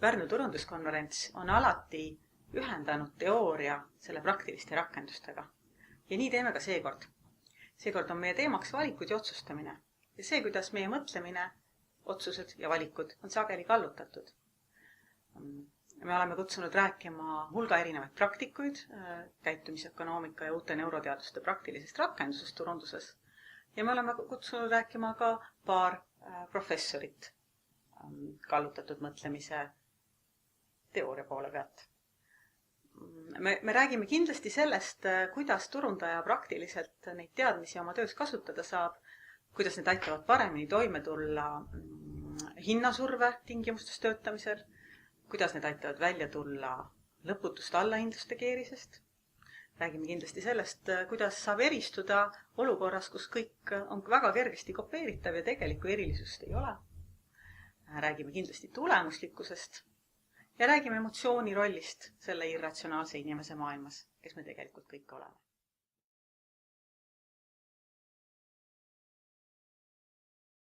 Pärnu turunduskonverents on alati ühendanud teooria selle praktiliste rakendustega. Ja nii teeme ka seekord. Seekord on meie teemaks valikud ja otsustamine. Ja see, kuidas meie mõtlemine, otsused ja valikud on sageli kallutatud. Me oleme kutsunud rääkima hulga erinevaid praktikuid, käitumisökonoomika ja uute neuroteaduste praktilisest rakendusest turunduses. Ja me oleme kutsunud rääkima ka paar professorit kallutatud mõtlemise teooria poole pealt. Me räägime kindlasti sellest, kuidas turundaja praktiliselt neid teadmisi oma töös kasutada saab, kuidas need aitavad paremini toime tulla hinnasurve tingimustes töötamisel, kuidas need aitavad välja tulla lõputust allahindluste keerisest. Räägime kindlasti sellest, kuidas saab eristuda olukorras, kus kõik on väga kergesti kopeeritav ja tegelikku erilisust ei ole. Räägime kindlasti tulemuslikkusest ja räägime emotsiooni rollist selle irratsionaalse inimese maailmas, kes me tegelikult kõik oleme.